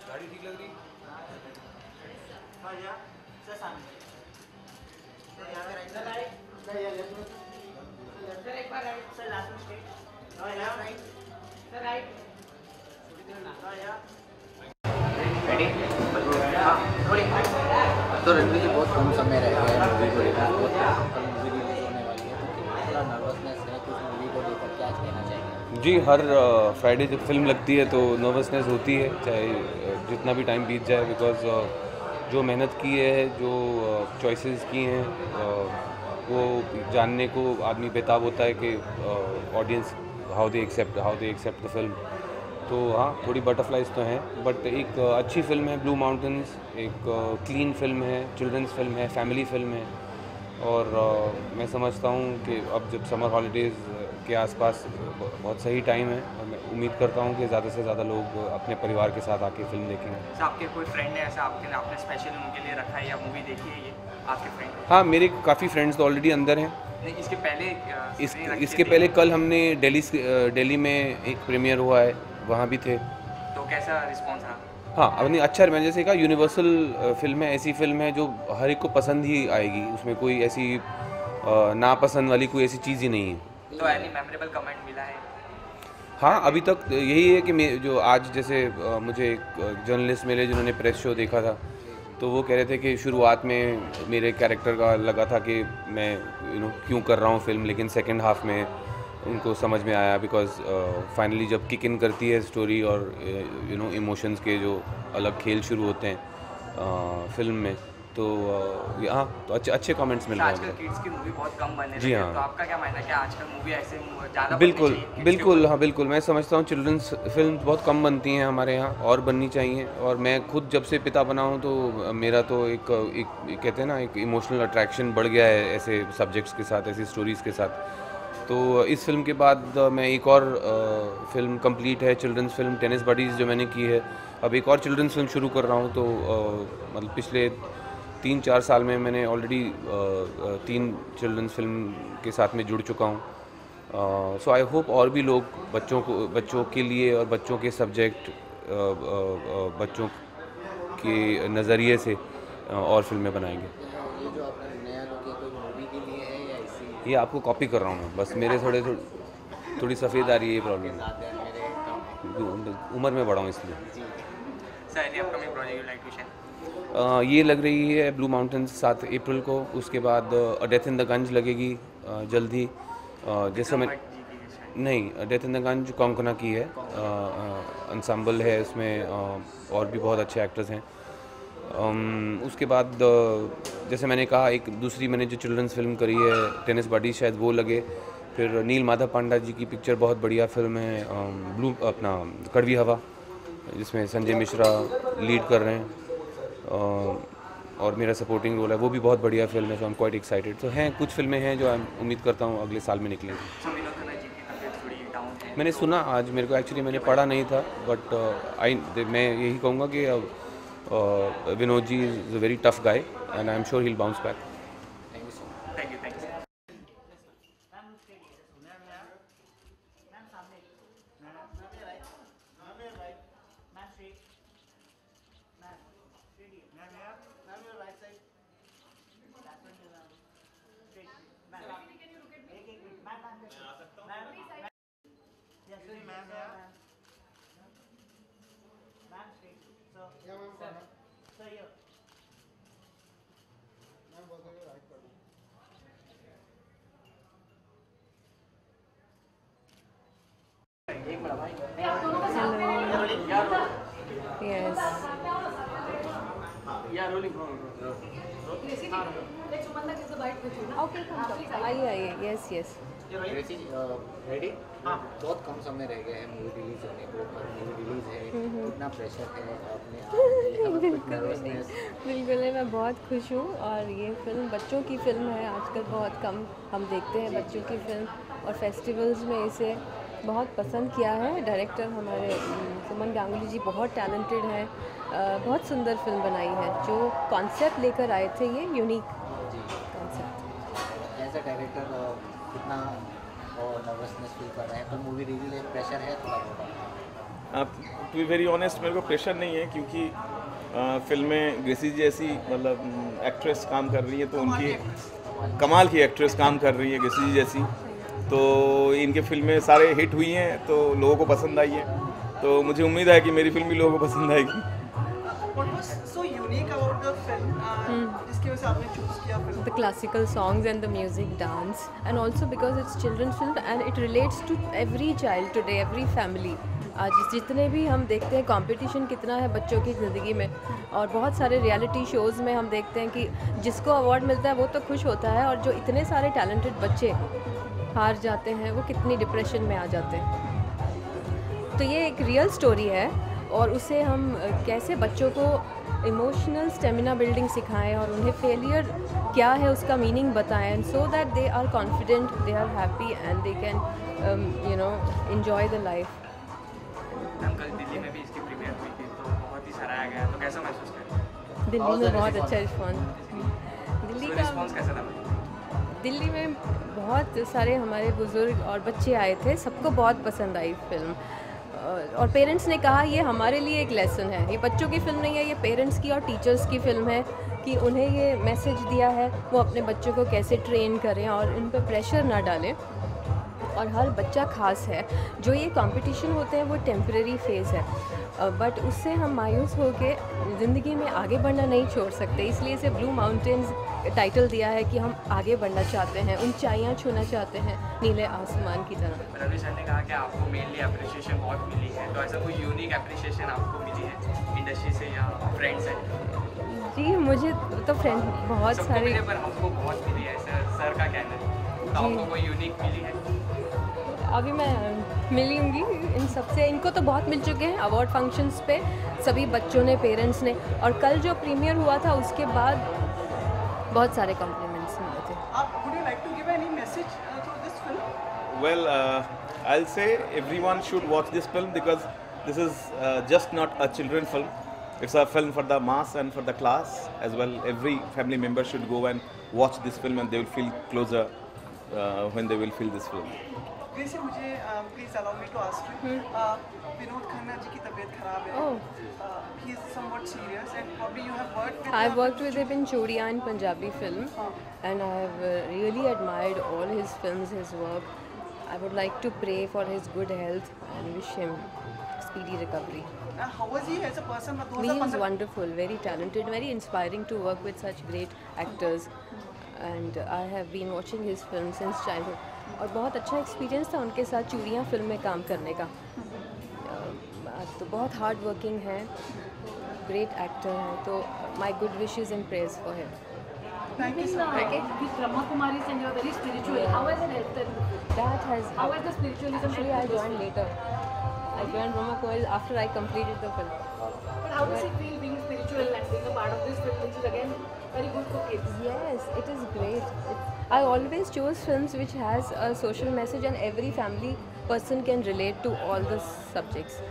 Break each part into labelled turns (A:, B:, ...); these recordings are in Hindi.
A: गाड़ी ठीक लग रही?
B: तो रणवीर जी बहुत कम समय रह गया है मूवी को लेकर, बहुत कल मूवी रिलीज होने वाली है, तो थोड़ा नर्वसनेस है कुछ मूवी को लेकर, क्या कहना चाहेंगे?
A: जी, हर फ्राइडे जब फिल्म लगती है तो नर्वसनेस होती है, चाहे जितना भी टाइम बीत जाए, बिकॉज जो मेहनत की है, जो चॉइसेस की हैं, वो जानने को आदमी बेताब होता है कि audience how they accept the film. तो हाँ, थोड़ी बटरफ्लाइज तो हैं, बट एक अच्छी फिल्म है ब्लू माउंटेन्स, एक क्लीन फिल्म है, चिल्ड्रंस फिल्म है, फैमिली फिल्म है। और मैं समझता हूँ कि अब जब समर हॉलीडेज़ के आसपास बहुत सही टाइम है, और मैं उम्मीद करता हूँ कि ज़्यादा से ज़्यादा लोग अपने परिवार के साथ आके फिल्म देखेंगे।
C: अच्छा, आपके कोई फ्रेंड है ऐसा आपने स्पेशल उनके लिए रखा है या मूवी देखी है ये आपके फ्रेंड?
A: हाँ, मेरे काफ़ी फ्रेंड्स तो ऑलरेडी अंदर हैं।
C: नहीं, इसके पहले
A: इसके पहले कल हमने दिल्ली में एक प्रीमियर हुआ है, वहाँ भी थे।
C: तो कैसा रिस्पॉन्स रहा?
A: हाँ, अपनी अच्छा, मैंने जैसे कहा, यूनिवर्सल फिल्म है, ऐसी फिल्म है जो हर एक को पसंद ही आएगी, उसमें कोई ऐसी नापसंद वाली कोई ऐसी चीज़ ही नहीं है।
C: तो एनी मेमोरेबल कमेंट मिला है?
A: हाँ, अभी तक यही है कि जो आज जैसे मुझे एक जर्नलिस्ट मिले जिन्होंने प्रेस शो देखा था, तो वो कह रहे थे कि शुरुआत में मेरे कैरेक्टर का लगा था कि मैं क्यों कर रहा हूँ फिल्म, लेकिन सेकंड हाफ में उनको समझ में आया, बिकॉज फाइनली जब किक इन करती है स्टोरी और इमोशंस के जो अलग खेल शुरू होते हैं फिल्म में, तो हाँ, तो अच्छे कमेंट्स मिल रहे हैं।
C: आजकल किड्स की मूवी बहुत कम बनने
A: जी
C: लगी है,
A: हाँ।
C: तो आपका क्या मानना है कि आजकल मूवी ऐसे ज़्यादा
A: बिल्कुल, हाँ बिल्कुल, मैं समझता हूँ चिल्ड्रंस फिल्म बहुत कम बनती हैं हमारे यहाँ, और बननी चाहिए। और मैं खुद जब से पिता बना हूँ तो मेरा तो एक कहते हैं ना, एक इमोशनल अट्रैक्शन बढ़ गया है ऐसे सब्जेक्ट्स के साथ, ऐसी स्टोरीज़ के साथ। तो इस फिल्म के बाद मैं एक और फिल्म कंप्लीट है, चिल्ड्रंस फिल्म टेनिस बडीज़ जो मैंने की है, अब एक और चिल्ड्रंस फिल्म शुरू कर रहा हूँ। तो मतलब पिछले 3-4 साल में मैंने ऑलरेडी 3 चिल्ड्रंस फिल्म के साथ में जुड़ चुका हूँ। सो आई होप और भी लोग बच्चों के लिए और बच्चों के सब्जेक्ट, बच्चों के नज़रिए से और फिल्में बनाएंगे।
B: ये जो आपने नया लुक है, कोई मूवी के लिए है या इसी
A: ये आपको कॉपी कर रहा हूँ मैं, बस मेरे थोड़ी सफ़ेद आ रही है, ये प्रॉब्लम
B: साथ है मेरे?
A: उम्र में बड़ा हूँ इसलिए।
C: Sir, any upcoming project you like to share?
A: ये लग रही है ब्लू माउंटेन्स 7 अप्रैल को, उसके बाद डेथ इन द गंज लगेगी जल्दी। जैसे मैं नहीं, डेथ इन द गंज कोंकणा की है, अंसाम्बल है उसमें, और भी बहुत अच्छे एक्टर्स हैं। उसके बाद जैसे मैंने कहा, एक दूसरी मैंने जो चिल्ड्रंस फिल्म करी है टेनिस बडी, शायद वो लगे। फिर नील माधव पांडा जी की पिक्चर बहुत बढ़िया फिल्म है, अपना कड़वी हवा, जिसमें संजय मिश्रा लीड कर रहे हैं, और मेरा सपोर्टिंग रोल है, वो भी बहुत बढ़िया फिल्म है। सो आई एम क्वाइट एक्साइटेड। तो हैं कुछ फिल्में हैं जो उम्मीद करता हूँ अगले साल में निकलेंगी। मैंने सुना आज, मेरे को एक्चुअली मैंने पढ़ा नहीं था, बट मैं यही कहूँगा कि Vinod ji is a very tough guy and I am sure he will bounce back.
B: Thank you so much.
C: Thank you.
D: Yes. Okay, come. आइए, yes, yes.
B: रेडी? बहुत कम समय रह गया है मूवी रिलीज होने को, और मूवी रिलीज है, कितना प्रेशर है आपने?
D: बिल्कुल नहीं, मैं बहुत खुश हूँ। और ये फिल्म बच्चों की फिल्म है, आजकल बहुत कम हम देखते हैं बच्चों की फिल्म, और फेस्टिवल्स में इसे बहुत पसंद किया है। डायरेक्टर हमारे सुमन गांगुली जी बहुत टैलेंटेड हैं। बहुत सुंदर फिल्म बनाई है। जो कॉन्सेप्ट लेकर आए थे, ये यूनिक
B: जी,
D: कॉन्सेप्ट।
B: एज अ डायरेक्टर कितना नर्वसनेस फील कर रहे हैं? तो मूवी रिलीज है, प्रेशर है थोड़ा बहुत?
E: टू बी वेरी ऑनेस्ट, मेरे को प्रेशर नहीं है, क्योंकि फिल्म में ग्रेसी जैसी मतलब एक्ट्रेस काम कर रही है, तो उनकी कमाल की एक्ट्रेस काम कर रही है ग्रेसी जैसी, तो इनके फिल्में सारे हिट हुई हैं, तो लोगों को पसंद आई है, तो मुझे उम्मीद है कि मेरी फिल्म भी लोगों को पसंद आएगी।
F: What was so unique about the film? जिसकी वजह से आपने चूज किया film?
D: The classical songs and the music, dance, and also because it's children's film and it relates to every child today, every family. आज जितने भी हम देखते हैं कंपटीशन कितना है बच्चों की ज़िंदगी में, और बहुत सारे रियलिटी शोज़ में हम देखते हैं कि जिसको अवार्ड मिलता है वो तो खुश होता है, और जो इतने सारे टैलेंटेड बच्चे हार जाते हैं वो कितनी डिप्रेशन में आ जाते हैं। तो ये एक रियल स्टोरी है, और उसे हम कैसे बच्चों को इमोशनल स्टेमिना बिल्डिंग सिखाएं और उन्हें फेलियर क्या है उसका मीनिंग बताएं, so that they are confident, they are happy and they can enjoy the life.
C: Ma'am कल दिल्ली में भी इसकी प्रीमियर हुई थी, तो बहुत ही सराहा गया, तो कैसा महसूस कर?
D: दिल्ली में बहुत अच्छा रिस्पॉन्स। दिल्ली का
C: रिस्पॉन्स कैसा था?
D: दिल्ली में बहुत सारे हमारे बुज़ुर्ग और बच्चे आए थे, सबको बहुत पसंद आई फिल्म, और पेरेंट्स ने कहा ये हमारे लिए एक लेसन है, ये बच्चों की फ़िल्म नहीं है, ये पेरेंट्स की और टीचर्स की फ़िल्म है कि उन्हें ये मैसेज दिया है वो अपने बच्चों को कैसे ट्रेन करें और इन पर प्रेशर ना डालें, और हर बच्चा खास है। जो ये कंपटीशन होते हैं वो टेम्परेरी फेज़ है, बट उससे हम मायूस होकर ज़िंदगी में आगे बढ़ना नहीं छोड़ सकते, इसलिए इसे ब्लू माउंटेन्स टाइटल दिया है कि हम आगे बढ़ना चाहते हैं, ऊंचाइयां छूना चाहते हैं नीले आसमान की तरह।
C: रवि सर ने कहा कि आपको मेनली अप्रिशिएशन बहुत मिली है, तो ऐसा कोई यूनिक अप्रिशिएशन आपको मिली है इंडस्ट्री से या फ्रेंड्स से?
D: जी मुझे तो फ्रेंड बहुत
C: सबको
D: सारे,
C: मिले पर हमको बहुत मिली है, सर का कहना है, तो आपको कोई यूनिक मिली है?
D: अभी मैं मिली हूँगी इन सबसे, इनको तो बहुत मिल चुके हैं अवार्ड फंक्शंस पे, सभी बच्चों ने, पेरेंट्स ने, और कल जो प्रीमियर हुआ था उसके बाद बहुत सारे कॉम्प्लीमेंट्स मिले थे।
F: Would you like to give any message through this film?
E: Well, I'll say everyone should watch this film, because this is just not a children film. It's a film for the mass and for the class as well. Every family member should go and watch this film, and they will feel closer when they will feel this film.
F: वैसे मुझे please allow me to ask you, Vinod Khanna ji की तबीयत खराब है, he is somewhat serious, and probably you have worked with
D: I've worked with him in Chodiya in Punjabi film, and I have really admired all his films, his work. I would like to pray for his good health and wish him speedy recovery.
F: How was he as a person?
D: He is wonderful, very talented, very inspiring to work with such great actors, and I have been watching his films since childhood. और बहुत अच्छा एक्सपीरियंस था उनके साथ चूड़ियाँ फिल्म में काम करने का। तो बहुत हार्ड वर्किंग है, ग्रेट एक्टर है, तो my good wishes and prayers for him.
F: Thank you so much.
G: With Brahma Kumaris and you are very spiritual. How has it helped them?
D: That has
G: How has the spiritualism
D: actually I
G: helped you?
D: joined later. I joined Brahma Kumaris after I completed the film.
G: But how does it feel being spiritual and being a part of this film, which is again very good for kids?
D: Yes, it is great. I always choose films which has a social message and every family person can relate to all the subjects.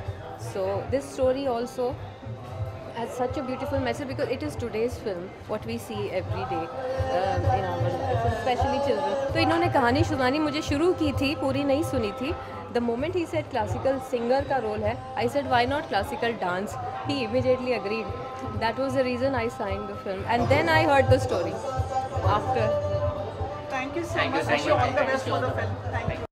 D: So this story also has such a beautiful message because it is today's film, what we see every day in our life, especially children. तो इन्होंने कहानी सुनानी मुझे शुरू की थी, पूरी नहीं सुनी थी. The moment he said classical singer का रोल है, I said why not classical dance? He immediately agreed. That was the reason I signed the film, and then I heard the story after.
F: Thank you so
C: Thank you,
F: much.
C: thank
F: Wish
C: you,
F: you all the
C: thank
F: best
C: you.
F: for the film. Thank you.